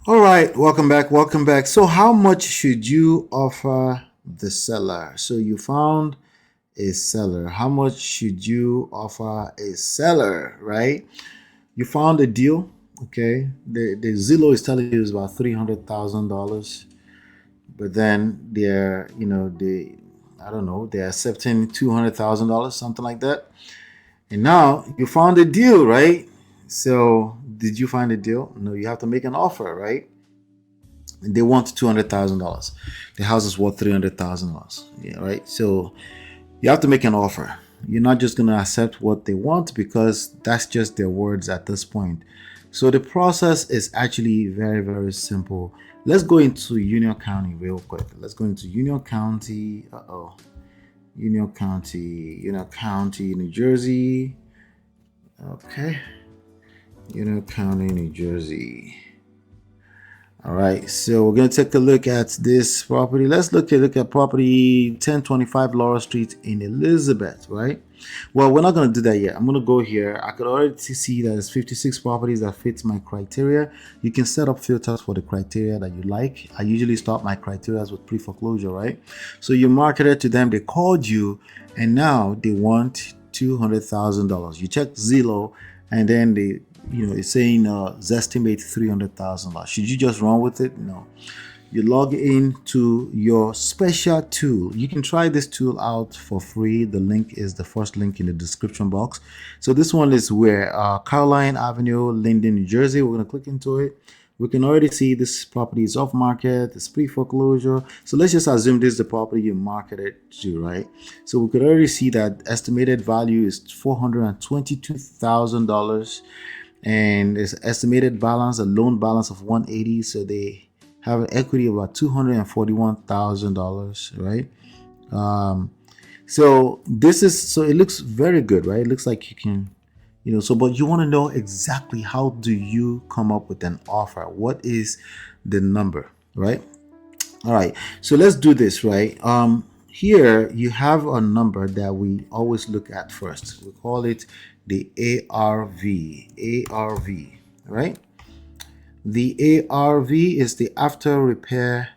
All right, welcome back. Welcome back. So, how much should you offer the seller? So, you found a seller. How much should you offer a seller, right? You found a deal, okay? The Zillow is telling you it's about $300,000, but then I don't know, they're accepting $200,000, something like that. And now you found a deal, right? So, did you find a deal? No, you have to make an offer, right? And they want $200,000. The house is worth $300,000. Yeah, right. So you have to make an offer. You're not just gonna accept what they want because that's just their words at this point. So the process is actually very, very simple. Let's go into Union County real quick. Let's go into Union County. Union County, New Jersey. Okay. Union County, New Jersey. All right, so we're going to take a look at this property. Let's look at property 1025 Laurel Street in Elizabeth, right? Well, we're not going to do that yet. I'm going to go here. I could already see that there's 56 properties that fit my criteria. You can set up filters for the criteria that you like. I usually start my criteria with pre-foreclosure, right? So you marketed to them, they called you, and now they want $200,000. You check Zillow, and then it's saying Zestimate $300,000. Should you just run with it? No. You log in to your special tool. You can try this tool out for free. The link is the first link in the description box. So this one is where Caroline Avenue, Linden, New Jersey. We're going to click into it. We can already see this property is off market, it's pre-foreclosure. So let's just assume this is the property you marketed to, right? So we could already see that estimated value is $422,000, and there's estimated balance, a loan balance of 180. So they have an equity of about $241,000, right? So it looks very good, right? It looks like you can, but you want to know exactly how do you come up with an offer? What is the number, right? All right, so let's do this, right? Here you have a number that we always look at first. We call it the ARV, right? The ARV is the after repair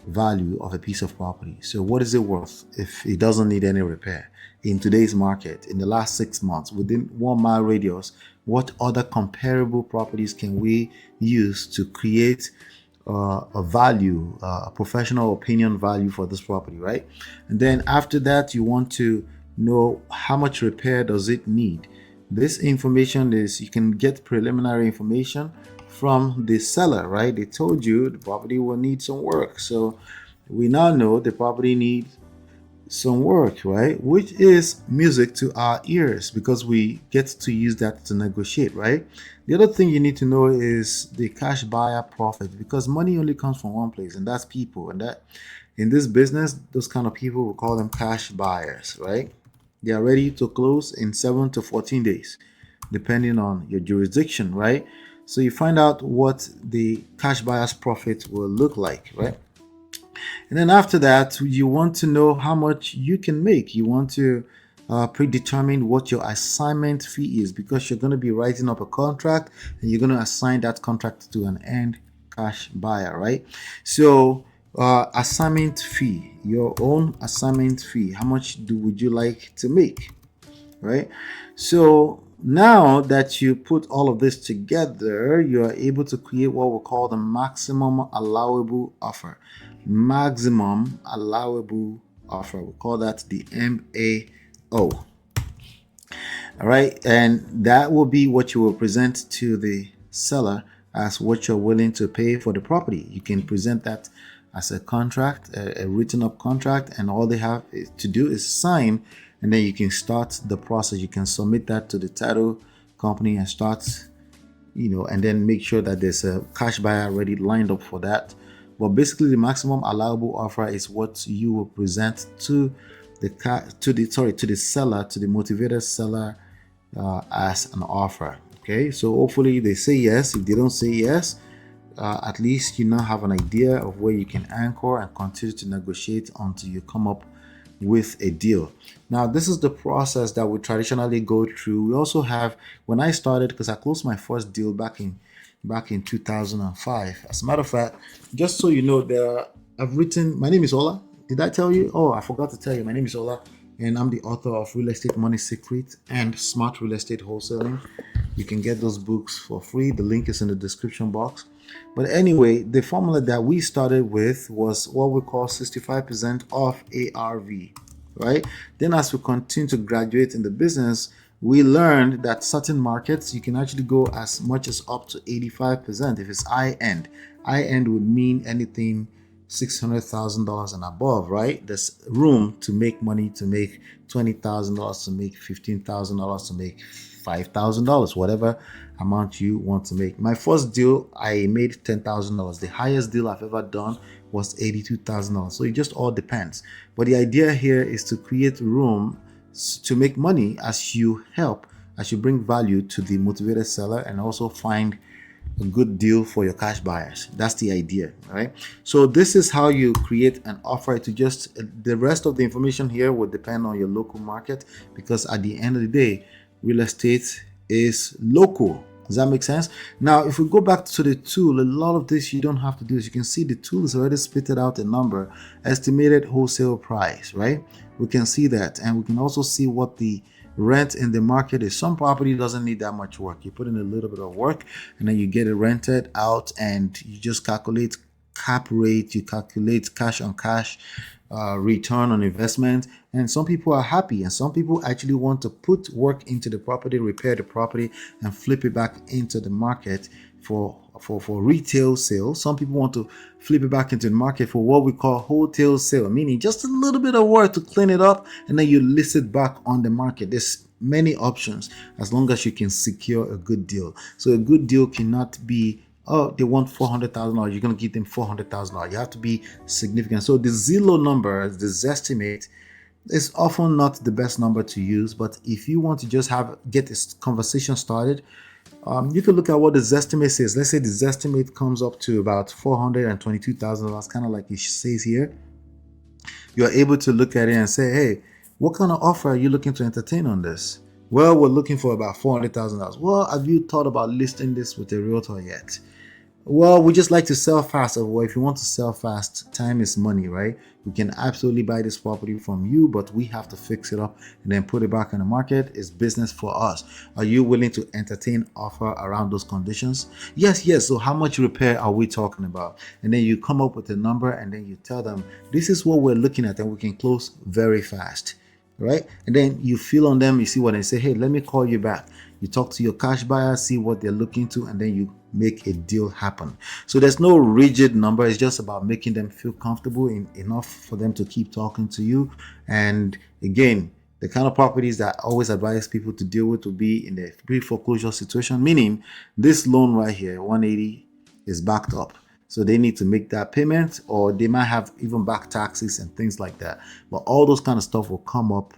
value of a piece of property. So what is it worth if it doesn't need any repair? In today's market, in the last 6 months, within 1 mile radius, what other comparable properties can we use to create a value, a professional opinion value for this property, right? And then after that, you want to know how much repair does it need. This information is, you can get preliminary information from the seller, right? They told you the property will need some work. So we now know the property needs some work, right? Which is music to our ears because we get to use that to negotiate, right? The other thing you need to know is the cash buyer profit, because money only comes from one place, and that's people. And that in this business, those kind of people, we call them cash buyers, right? They are ready to close in 7 to 14 days, depending on your jurisdiction, right? So you find out what the cash buyer's profit will look like, right? And then after that, you want to know how much you can make. You want to predetermine what your assignment fee is, because you're going to be writing up a contract and you're going to assign that contract to an end cash buyer, right? So assignment fee, your own assignment fee, how much would you like to make, right? So now that you put all of this together, you are able to create what we call the maximum allowable offer. Maximum allowable offer. We call that the MAO. All right. And that will be what you will present to the seller as what you're willing to pay for the property. You can present that as a contract, a written up contract, and all they have to do is sign, and then you can start the process. You can submit that to the title company and start, and then make sure that there's a cash buyer already lined up for that. But basically, the maximum allowable offer is what you will present to the seller, to the motivated seller, as an offer. Okay, so hopefully they say yes. If they don't say yes, at least you now have an idea of where you can anchor and continue to negotiate until you come up with a deal. Now, this is the process that we traditionally go through. We also have, when I started, because I closed my first deal back in back in 2005. As a matter of fact, just so you know, I've written, my name is Ola. Did I tell you? Oh, I forgot to tell you. My name is Ola, and I'm the author of Real Estate Money Secret and Smart Real Estate Wholesaling. You can get those books for free. The link is in the description box. But anyway, the formula that we started with was what we call 65% of ARV, right? Then as we continue to graduate in the business, we learned that certain markets you can actually go as much as up to 85% if it's high end. High end would mean anything $600,000 and above, right? There's room to make money, to make $20,000, to make $15,000, to make $5,000, whatever amount you want to make. My first deal, I made $10,000. The highest deal I've ever done was $82,000. So it just all depends. But the idea here is to create room to make money as you bring value to the motivated seller and also find a good deal for your cash buyers. That's the idea, right? So this is how you create an offer. To just the rest of the information here will depend on your local market, because at the end of the day, real estate is local. Does that make sense? Now, if we go back to the tool, a lot of this you don't have to do. As you can see, the tool is already spitted out a number, estimated wholesale price, right? We can see that, and we can also see what the rent in the market is. Some property doesn't need that much work. You put in a little bit of work and then you get it rented out, and you just calculate cap rate, you calculate cash on cash return on investment, and some people are happy, and some people actually want to put work into the property, repair the property, and flip it back into the market for retail sales. Some people want to flip it back into the market for what we call wholesale sale, meaning just a little bit of work to clean it up and then you list it back on the market. There's many options as long as you can secure a good deal. So a good deal cannot be, oh, they want $400,000, you're going to give them $400,000. You have to be significant. So the Zillow number, the Zestimate, is often not the best number to use. But if you want to just get this conversation started, you can look at what the Zestimate says. Let's say the Zestimate comes up to about $422,000, kind of like it says here. You're able to look at it and say, hey, what kind of offer are you looking to entertain on this? Well, we're looking for about $400,000. Well, have you thought about listing this with a realtor yet? Well, we just like to sell fast. Well, if you want to sell fast, time is money, right? We can absolutely buy this property from you, but we have to fix it up and then put it back on the market. It's business for us. Are you willing to entertain offer around those conditions? Yes. So how much repair are we talking about? And then you come up with a number and then you tell them, this is what we're looking at, and we can close very fast, right? And then you feel on them, you see what they say, hey, let me call you back. You talk to your cash buyer, see what they're looking to, and then you make a deal happen. So there's no rigid number. It's just about making them feel comfortable enough for them to keep talking to you. And again, the kind of properties that I always advise people to deal with will be in the pre-foreclosure situation, meaning this loan right here, 180, is backed up. So they need to make that payment, or they might have even back taxes and things like that. But all those kind of stuff will come up,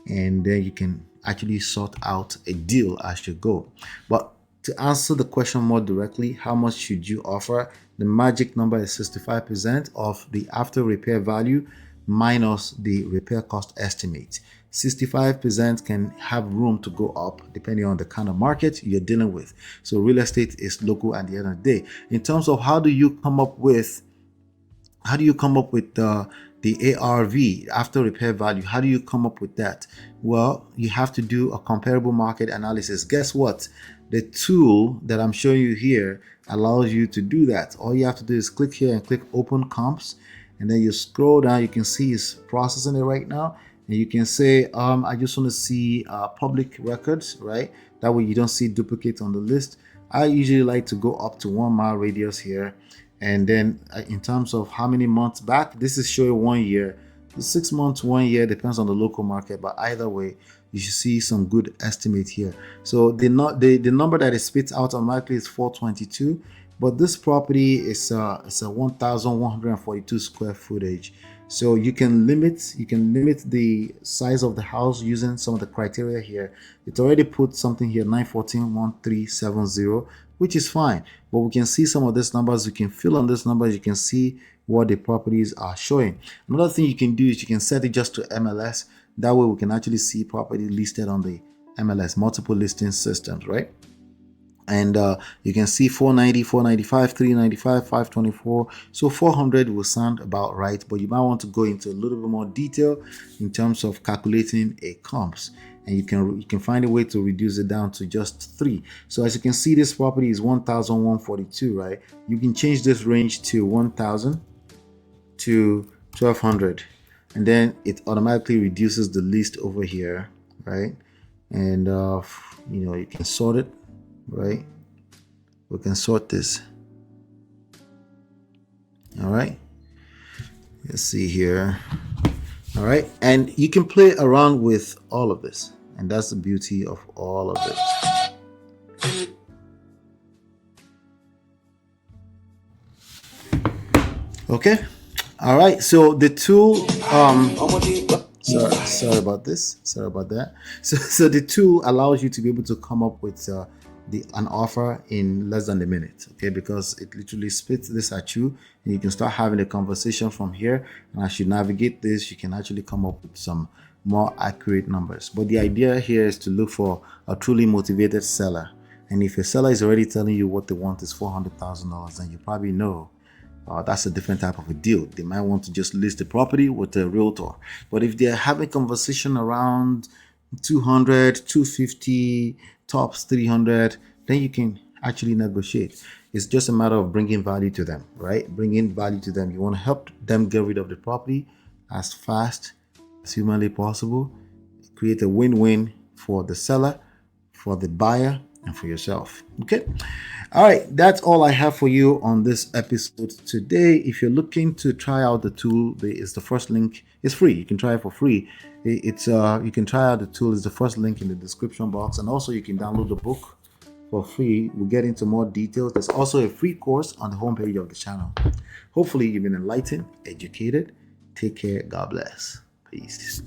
and then you can actually sort out a deal as you go. But to answer the question more directly, how much should you offer? The magic number is 65% of the after repair value minus the repair cost estimate. 65% can have room to go up depending on the kind of market you're dealing with. So real estate is local at the end of the day. In terms of how do you come up with the ARV, after repair value, how do you come up with that? Well, you have to do a comparable market analysis. Guess what? The tool that I'm showing you here allows you to do that. All you have to do is click here and click open comps, and then you scroll down. You can see it's processing it right now, and you can say, I just want to see public records, right? That way you don't see duplicates on the list. I usually like to go up to 1 mile radius here. And then in terms of how many months back, this is showing 1 year. 6 months, 1 year, depends on the local market. But either way, you should see some good estimate here. So the number that is spit out automatically is 422. But this property is a 1,142 square footage. So you can limit the size of the house using some of the criteria here. It already put something here, 914-1370, which is fine. But we can see some of these numbers. You can fill on these numbers. You can see what the properties are showing. Another thing you can do is you can set it just to MLS. That way we can actually see property listed on the MLS, multiple listing systems, right? And you can see 490, 495, 395, 524. So 400 will sound about right, but you might want to go into a little bit more detail in terms of calculating a comps, and you can find a way to reduce it down to just 3. So as you can see, this property is 1,142, right? You can change this range to 1,000 to 1,200, and then it automatically reduces the list over here, right? And you can sort it, right? We can sort this. All right, let's see here. All right, and you can play around with all of this, and that's the beauty of all of this. Okay, all right, so the tool sorry about this, sorry about that. So the tool allows you to be able to come up with an offer in less than a minute, okay, because it literally spits this at you, and you can start having a conversation from here, and as you navigate this, you can actually come up with some more accurate numbers. But the idea here is to look for a truly motivated seller, and if a seller is already telling you what they want is $400,000, then you probably know that's a different type of a deal. They might want to just list the property with a realtor. But if they're having conversation around 200, 250, tops 300, then you can actually negotiate. It's just a matter of bringing value to them, right? Bringing value to them. You want to help them get rid of the property as fast as humanly possible. Create a win-win for the seller, for the buyer, and for yourself. Okay. All right, that's all I have for you on this episode today. If you're looking to try out the tool, it's the first link. It's free. You can try it for free. You can try out the tool. It's the first link in the description box, and also you can download the book for free. We'll get into more details. There's also a free course on the homepage of the channel. Hopefully, you've been enlightened, educated. Take care. God bless. Peace.